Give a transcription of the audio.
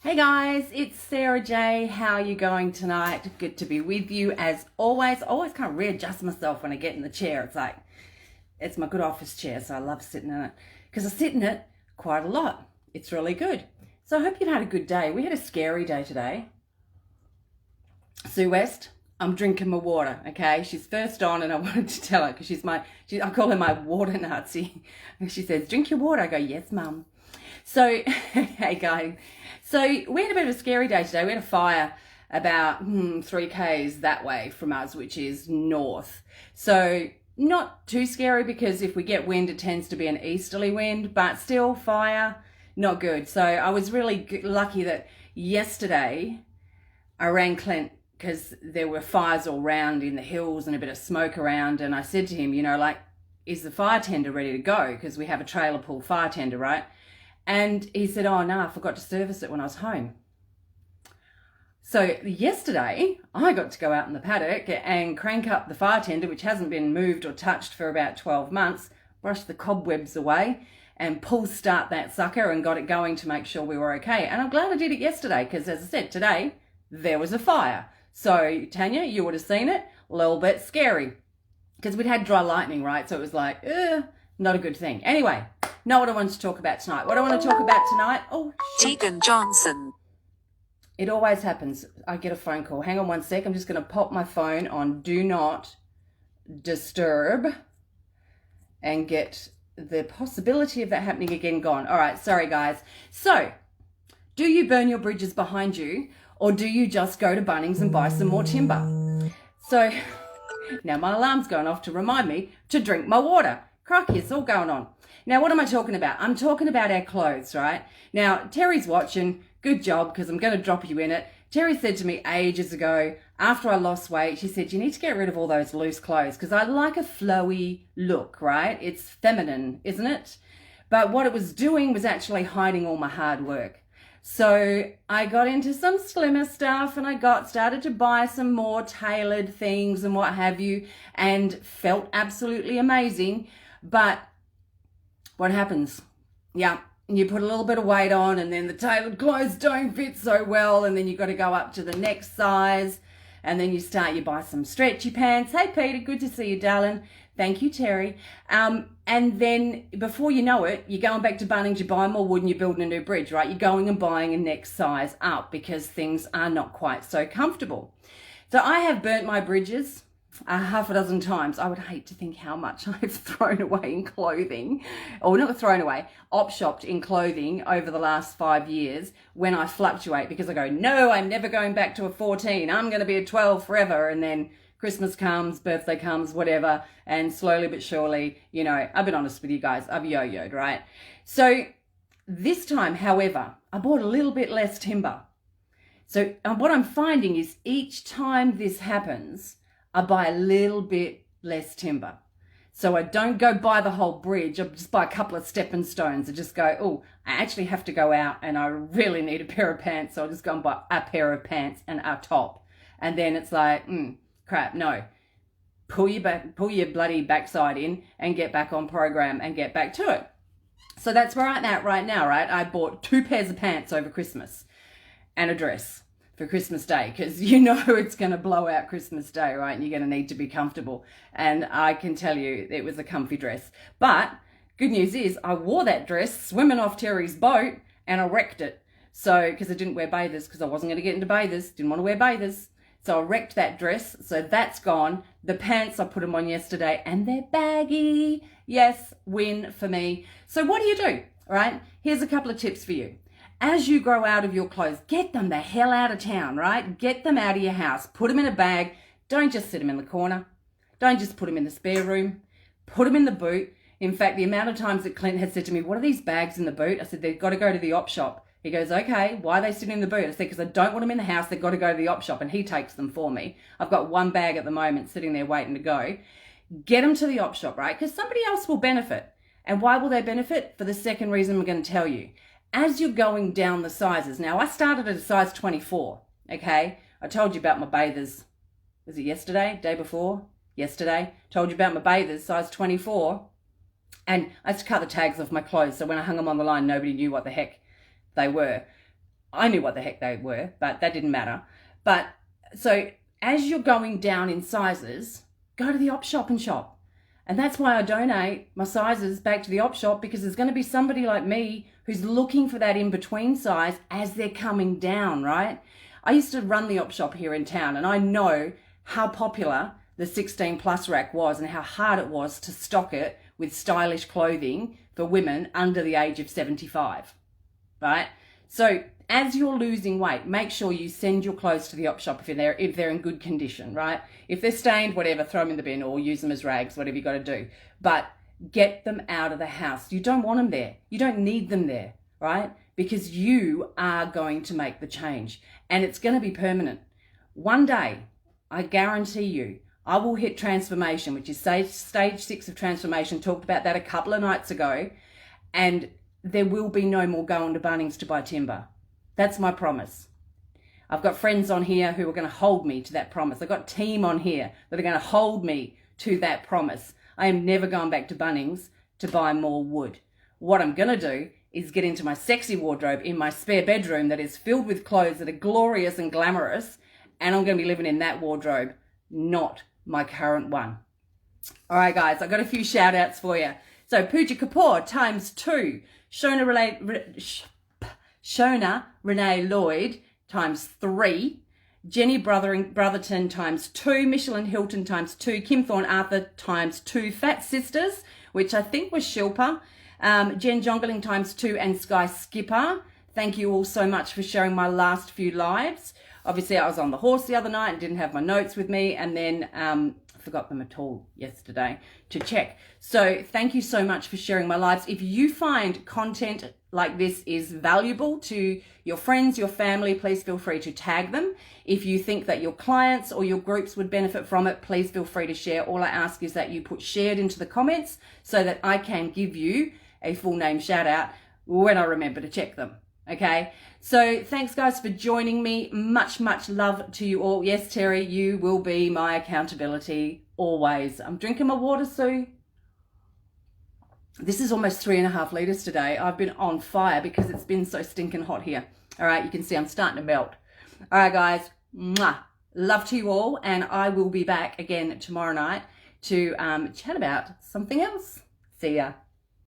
Hey guys, it's Sarah J. How are you going tonight? Good to be with you as always. I always can't readjust myself when I get in the chair. It's my good office chair, so I love sitting in it because I sit in it quite a lot. It's really good. So I hope you've had a good day. We had a scary day today. Sue West, I'm drinking my water, okay? She's first on and I wanted to tell her because I call her my water Nazi. And she says, drink your water. I go, yes, mum. So, hey guys. So we had a bit of a scary day today. We had a fire about 3 k's that way from us, which is north. So not too scary because if we get wind, it tends to be an easterly wind, but still fire, not good. So I was really lucky that yesterday I rang Clint because there were fires all around in the hills and a bit of smoke around. And I said to him, is the fire tender ready to go? Because we have a trailer pull fire tender, right? And he said, oh, no, I forgot to service it when I was home. So yesterday, I got to go out in the paddock and crank up the fire tender, which hasn't been moved or touched for about 12 months, brush the cobwebs away and pull start that sucker and got it going to make sure we were okay. And I'm glad I did it yesterday because, as I said, today there was a fire. So, Tanya, you would have seen it, a little bit scary because we'd had dry lightning, right? So it was like, not a good thing. Anyway. Not what I want to talk about tonight. What I want to talk about tonight, Tegan Johnson. It always happens. I get a phone call. Hang on one sec. I'm just going to pop my phone on Do Not Disturb and get the possibility of that happening again gone. All right, sorry guys. So, do you burn your bridges behind you or do you just go to Bunnings and buy some more timber? So, now my alarm's going off to remind me to drink my water. Crikey, it's all going on. Now, what am I talking about? I'm talking about our clothes, right? Now, Terry's watching. Good job, because I'm going to drop you in it. Terry said to me ages ago, after I lost weight, she said, you need to get rid of all those loose clothes because I like a flowy look, right? It's feminine, isn't it? But what it was doing was actually hiding all my hard work. So I got into some slimmer stuff and I started to buy some more tailored things and what have you and felt absolutely amazing. But what happens? Yeah, you put a little bit of weight on and then the tailored clothes don't fit so well and then you've got to go up to the next size and then you buy some stretchy pants. Hey, Peter, good to see you, darling. Thank you, Terry. And then before you know it, you're going back to Bunnings, you're buying more wood and you're building a new bridge, right? You're going and buying a next size up because things are not quite so comfortable. So I have burnt my bridges half a dozen times. I would hate to think how much I've thrown away in clothing, or not thrown away, op-shopped in clothing over the last 5 years when I fluctuate because I go, no, I'm never going back to a 14. I'm going to be a 12 forever. And then Christmas comes, birthday comes, whatever. And slowly but surely, I've been honest with you guys, I've yo-yoed, right? So this time, however, I bought a little bit less timber. So what I'm finding is each time this happens, I buy a little bit less timber. So I don't go buy the whole bridge. I just buy a couple of stepping stones. I just go, I actually have to go out and I really need a pair of pants. So I'll just go and buy a pair of pants and a top. And then it's like, crap, no. Pull your bloody backside in and get back on program and get back to it. So that's where I'm at right now, right? I bought 2 pairs of pants over Christmas and a dress for Christmas Day because it's going to blow out Christmas Day, right? And you're going to need to be comfortable. And I can tell you it was a comfy dress. But good news is I wore that dress swimming off Terry's boat and I wrecked it. So, because I didn't wear bathers because I wasn't going to get into bathers, didn't want to wear bathers. So I wrecked that dress. So that's gone. The pants, I put them on yesterday and they're baggy. Yes, win for me. So what do? All right? Here's a couple of tips for you. As you grow out of your clothes, get them the hell out of town, right? Get them out of your house. Put them in a bag. Don't just sit them in the corner. Don't just put them in the spare room. Put them in the boot. In fact, the amount of times that Clint has said to me, what are these bags in the boot? I said, they've got to go to the op shop. He goes, okay, why are they sitting in the boot? I said, because I don't want them in the house. They've got to go to the op shop. And he takes them for me. I've got 1 bag at the moment sitting there waiting to go. Get them to the op shop, right? Because somebody else will benefit. And why will they benefit? For the second reason I'm going to tell you. As you're going down the sizes, now I started at a size 24, okay? I told you about my bathers, was it yesterday, day before? Yesterday, told you about my bathers, size 24. And I used to cut the tags off my clothes, so when I hung them on the line, nobody knew what the heck they were. I knew what the heck they were, but that didn't matter. But so as you're going down in sizes, go to the op shop and shop. And that's why I donate my sizes back to the op shop, because there's going to be somebody like me who's looking for that in-between size as they're coming down, right? I used to run the op shop here in town, and I know how popular the 16 plus rack was and how hard it was to stock it with stylish clothing for women under the age of 75, right? So as you're losing weight, make sure you send your clothes to the op shop if they're in good condition, right? If they're stained, whatever, throw them in the bin or use them as rags, whatever you got to do. But get them out of the house. You don't want them there. You don't need them there, right? Because you are going to make the change, and it's going to be permanent. One day, I guarantee you, I will hit transformation, which is stage 6 of transformation. Talked about that a couple of nights ago. And there will be no more going to Bunnings to buy timber. That's my promise. I've got friends on here who are going to hold me to that promise. I've got team on here that are going to hold me to that promise. I am never going back to Bunnings to buy more wood. What I'm going to do is get into my sexy wardrobe in my spare bedroom that is filled with clothes that are glorious and glamorous, and I'm going to be living in that wardrobe, not my current one. All right, guys, I've got a few shout outs for you. So Pooja Kapoor times 2, Shona Renee Lloyd times 3, Jenny Brotherton times 2, Michelin Hilton times 2, Kim Thorne Arthur times 2, Fat Sisters, which I think was Shilpa, Jen Jongeling times 2, and Sky Skipper. Thank you all so much for sharing my last few lives. Obviously, I was on the horse the other night and didn't have my notes with me, and then forgot them at all yesterday to check. So thank you so much for sharing my lives. If you find content like this is valuable to your friends, your family, please feel free to tag them. If you think that your clients or your groups would benefit from it, please feel free to share. All I ask is that you put shared into the comments so that I can give you a full name shout out when I remember to check them. Okay, so thanks guys for joining me. Much love to you all. Yes, Terry, you will be my accountability always. I'm drinking my water, Sue. This is almost 3.5 liters today. I've been on fire because it's been so stinking hot here. All right, you can see I'm starting to melt. All right, guys, mwah. Love to you all, and I will be back again tomorrow night to chat about something else. See ya.